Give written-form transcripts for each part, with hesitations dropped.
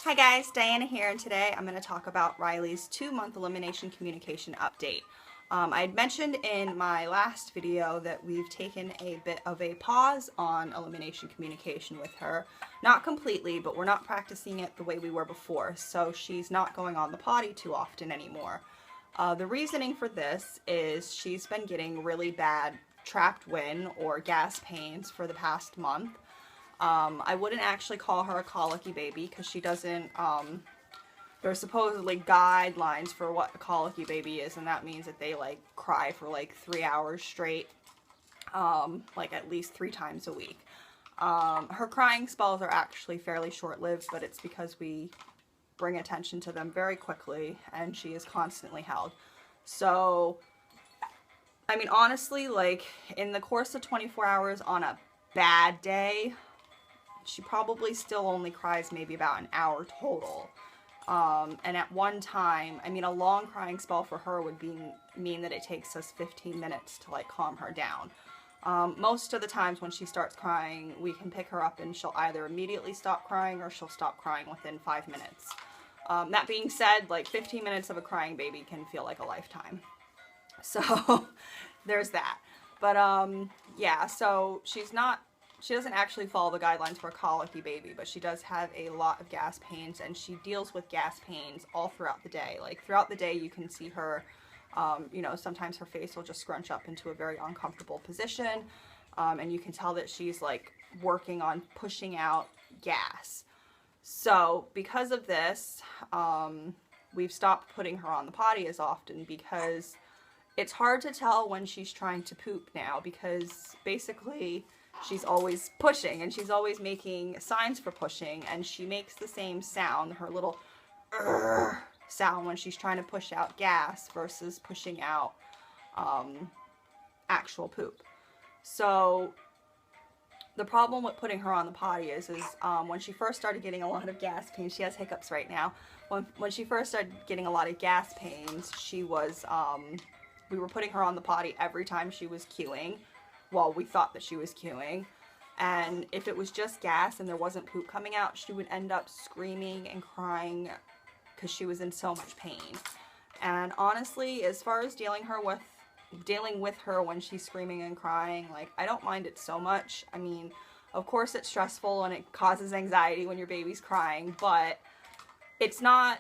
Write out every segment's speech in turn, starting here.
Hi guys, Diana here, and today I'm going to talk about Riley's 2-month elimination communication update. I had mentioned in my last video that we've taken a bit of a pause on elimination communication with her. Not completely, but we're not practicing it the way we were before, so she's not going on the potty too often anymore. The reasoning for this is she's been getting really bad trapped wind or gas pains for the past month. I wouldn't actually call her a colicky baby because she doesn't, there's supposedly guidelines for what a colicky baby is, and that means that they like cry for like 3 hours straight, like at least 3 times a week. Her crying spells are actually fairly short-lived, but it's because we bring attention to them very quickly and she is constantly held. So, I mean, honestly, like in the course of 24 hours on a bad day, she probably still only cries maybe about an hour total. And at one time, I mean, a long crying spell for her would mean that it takes us 15 minutes to like calm her down. Most of the times when she starts crying, we can pick her up and she'll either immediately stop crying or she'll stop crying within 5 minutes. That being said, like 15 minutes of a crying baby can feel like a lifetime. So there's that. But yeah, so she doesn't actually follow the guidelines for a colicky baby, but she does have a lot of gas pains, and she deals with gas pains all throughout the day. Like throughout the day, you can see her, you know, sometimes her face will just scrunch up into a very uncomfortable position, and you can tell that she's like working on pushing out gas. So because of this, we've stopped putting her on the potty as often because it's hard to tell when she's trying to poop now, because basically she's always pushing and she's always making signs for pushing, and she makes the same sound, her little sound, when she's trying to push out gas versus pushing out actual poop. So the problem with putting her on the potty is when she first started getting a lot of gas pains, she has hiccups right now. When she first started getting a lot of gas pains, she was, we were putting her on the potty every time she was queuing. Well, we thought that she was queuing, and if it was just gas and there wasn't poop coming out, she would end up screaming and crying because she was in so much pain. And honestly, as far as dealing with her when she's screaming and crying, like, I don't mind it so much. I mean, of course it's stressful and it causes anxiety when your baby's crying, but it's not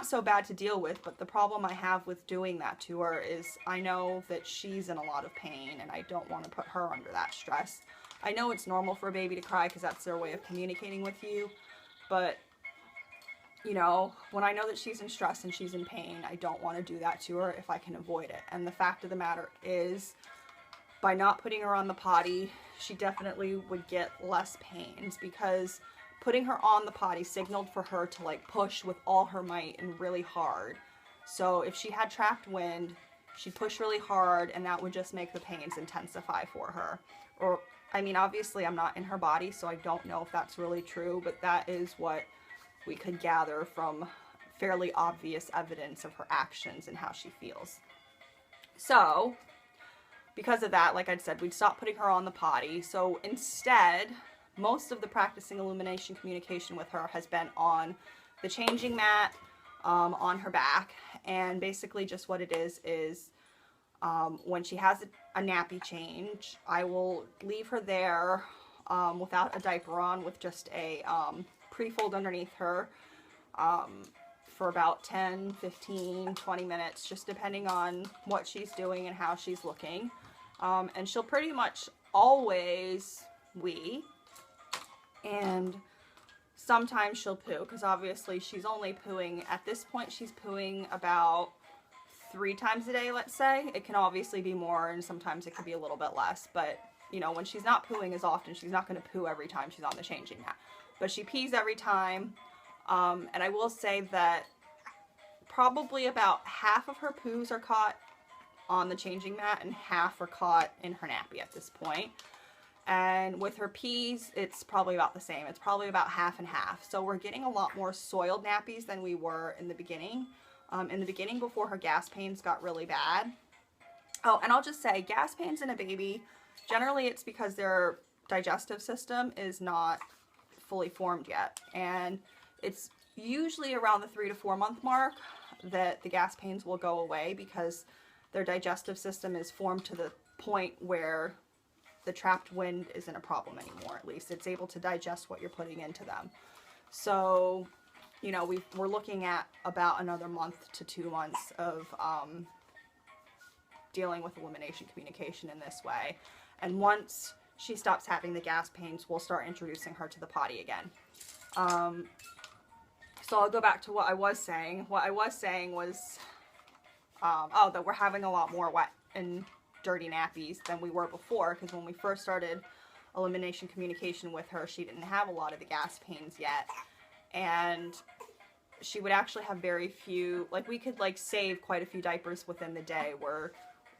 so bad to deal with. But the problem I have with doing that to her is I know that she's in a lot of pain and I don't want to put her under that stress. I know it's normal for a baby to cry because that's their way of communicating with you, but you know, when I know that she's in stress and she's in pain, I don't want to do that to her if I can avoid it. And the fact of the matter is, by not putting her on the potty, she definitely would get less pains, because putting her on the potty signaled for her to like push with all her might and really hard. So if she had trapped wind, she'd push really hard, and that would just make the pains intensify for her. Or, I mean, obviously I'm not in her body, so I don't know if that's really true, but that is what we could gather from fairly obvious evidence of her actions and how she feels. So because of that, like I said, we'd stop putting her on the potty. So instead, most of the practicing elimination communication with her has been on the changing mat, on her back, and basically just what it is when she has a nappy change, I will leave her there without a diaper on, with just a pre-fold underneath her for about 10, 15, 20 minutes, just depending on what she's doing and how she's looking. And she'll pretty much always wee. And sometimes she'll poo, because obviously she's only pooing, at this point she's pooing about 3 times a day, let's say. It can obviously be more, and sometimes it could be a little bit less, but you know, when she's not pooing as often, she's not going to poo every time she's on the changing mat. But she pees every time, and I will say that probably about half of her poos are caught on the changing mat and half are caught in her nappy at this point. And with her pees, it's probably about the same. It's probably about half and half. So we're getting a lot more soiled nappies than we were in the beginning. In the beginning, before her gas pains got really bad. Oh, and I'll just say, gas pains in a baby, generally it's because their digestive system is not fully formed yet. And It's usually around the 3 to 4 month mark that the gas pains will go away, because their digestive system is formed to the point where the trapped wind isn't a problem anymore. At least it's able to digest what you're putting into them. So, you know, we're looking at about another month to 2 months of dealing with elimination communication in this way. And once she stops having the gas pains, we'll start introducing her to the potty again. So I'll go back to what I was saying. What I was saying was, that we're having a lot more wet and dirty nappies than we were before, because when we first started elimination communication with her, she didn't have a lot of the gas pains yet, and she would actually have very few, like we could like save quite a few diapers within the day where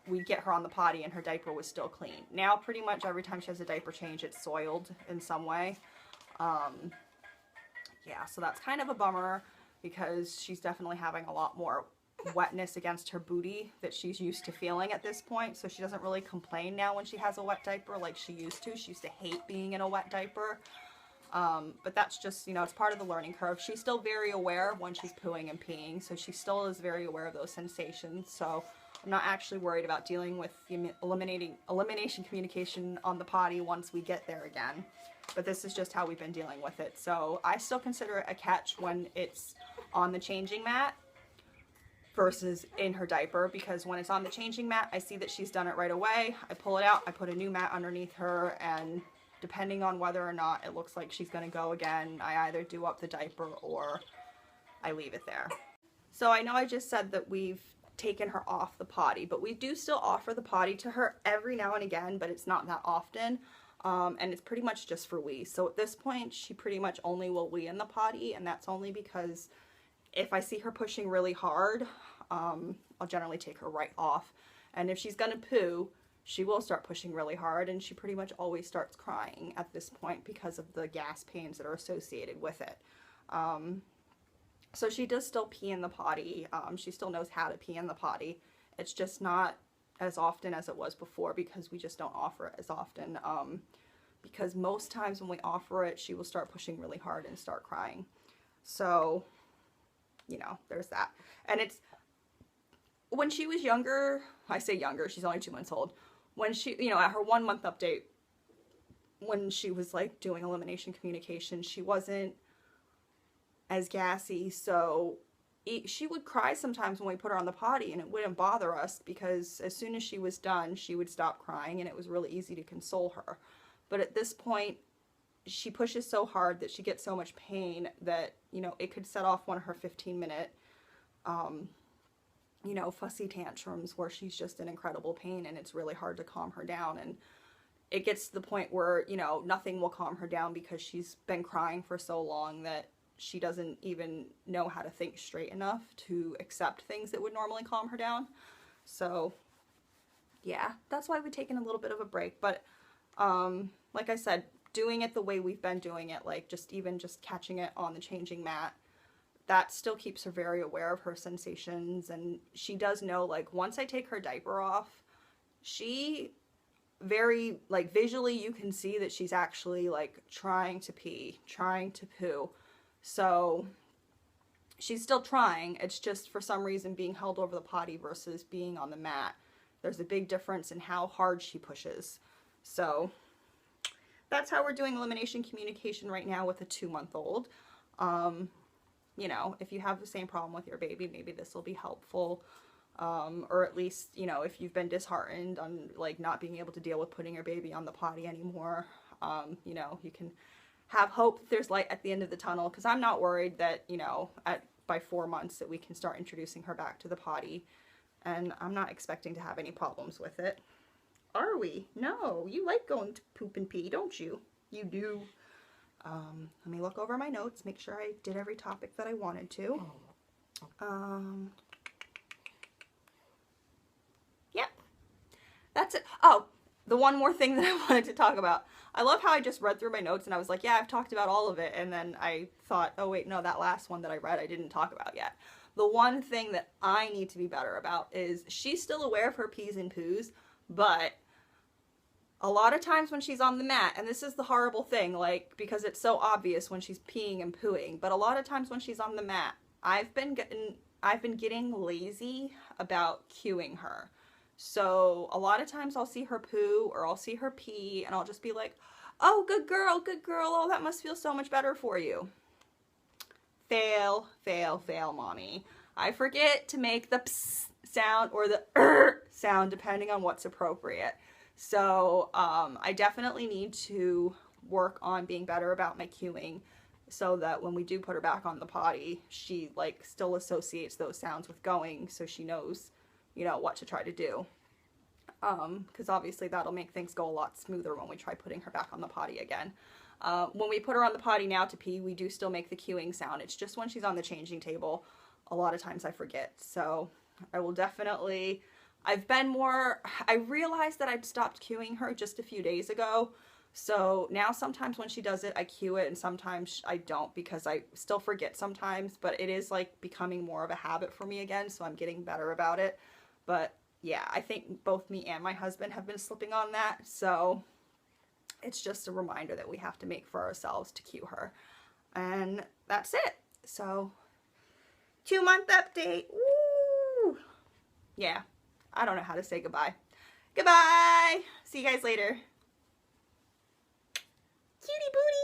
we'd get her on the potty and her diaper was still clean. Now pretty much every time she has a diaper change, it's soiled in some way. Yeah, so that's kind of a bummer, because she's definitely having a lot more wetness against her booty that she's used to feeling at this point, so she doesn't really complain now when she has a wet diaper like she used to. She used to hate being in a wet diaper, but that's just, you know, it's part of the learning curve. She's still very aware when she's pooing and peeing, so she still is very aware of those sensations, so I'm not actually worried about dealing with the elimination communication on the potty once we get there again. But this is just how we've been dealing with it. So I still consider it a catch when it's on the changing mat versus in her diaper, because when it's on the changing mat, I see that she's done it right away. I pull it out, I put a new mat underneath her, and depending on whether or not it looks like she's going to go again, I either do up the diaper or I leave it there. So I know I just said that we've taken her off the potty, but we do still offer the potty to her every now and again, but it's not that often. And it's pretty much just for wee. So at this point, she pretty much only will wee in the potty, and that's only because if I see her pushing really hard, I'll generally take her right off. And if she's gonna poo, she will start pushing really hard, and she pretty much always starts crying at this point because of the gas pains that are associated with it. So she does still pee in the potty. She still knows how to pee in the potty. It's just not as often as it was before, because we just don't offer it as often. Because most times when we offer it, she will start pushing really hard and start crying. So, you know, there's that. And it's, when she was younger, I say younger, she's only 2 months old. When she, you know, at her 1 month update, when she was like doing elimination communication, she wasn't as gassy, so she would cry sometimes when we put her on the potty, and it wouldn't bother us, because as soon as she was done, she would stop crying, and it was really easy to console her. But at this point, she pushes so hard that she gets so much pain that, you know, it could set off one of her 15-minute, you know, fussy tantrums where she's just in incredible pain, and it's really hard to calm her down. And it gets to the point where, you know, nothing will calm her down, because she's been crying for so long that she doesn't even know how to think straight enough to accept things that would normally calm her down. So yeah, that's why we've taken a little bit of a break. But like I said, doing it the way we've been doing it, like just catching it on the changing mat, that still keeps her very aware of her sensations. And she does know, like, once I take her diaper off, she very, like, visually you can see that she's actually like trying to pee, trying to poo. So she's still trying. It's just for some reason being held over the potty versus being on the mat, there's a big difference in how hard she pushes. So that's how we're doing elimination communication right now with a 2-month-old. You know, if you have the same problem with your baby, maybe this will be helpful. Or at least, you know, if you've been disheartened on like not being able to deal with putting your baby on the potty anymore, you know, you can have hope that there's light at the end of the tunnel, because I'm not worried that, you know, by 4 months that we can start introducing her back to the potty, and I'm not expecting to have any problems with it. Are we? No, you like going to poop and pee, don't you? You do. Let me look over my notes, make sure I did every topic that I wanted to. Yep, that's it. Oh, the one more thing that I wanted to talk about. I love how I just read through my notes and I was like, yeah, I've talked about all of it. And then I thought, oh wait, no, that last one that I read, I didn't talk about yet. The one thing that I need to be better about is she's still aware of her P's and poos, but A lot of times when she's on the mat, and this is the horrible thing, like, because it's so obvious when she's peeing and pooing, but a lot of times when she's on the mat, I've been getting lazy about cueing her. So a lot of times I'll see her poo or I'll see her pee and I'll just be like, oh, good girl, oh, that must feel so much better for you. Fail, fail, fail, mommy. I forget to make the psst sound or the sound depending on what's appropriate. So I definitely need to work on being better about my cueing so that when we do put her back on the potty, she like still associates those sounds with going, so she knows, you know, what to try to do. Because obviously that'll make things go a lot smoother when we try putting her back on the potty again. When we put her on the potty now to pee, we do still make the cueing sound. It's just when she's on the changing table, a lot of times I forget. So I will definitely, I realized that I'd stopped cueing her just a few days ago. So now sometimes when she does it, I cue it, and sometimes I don't because I still forget sometimes, but it is like becoming more of a habit for me again, so I'm getting better about it. But yeah, I think both me and my husband have been slipping on that, so it's just a reminder that we have to make for ourselves to cue her. And that's it. So 2-month update. Woo! Yeah, I don't know how to say goodbye. Goodbye! See you guys later. Cutie booty!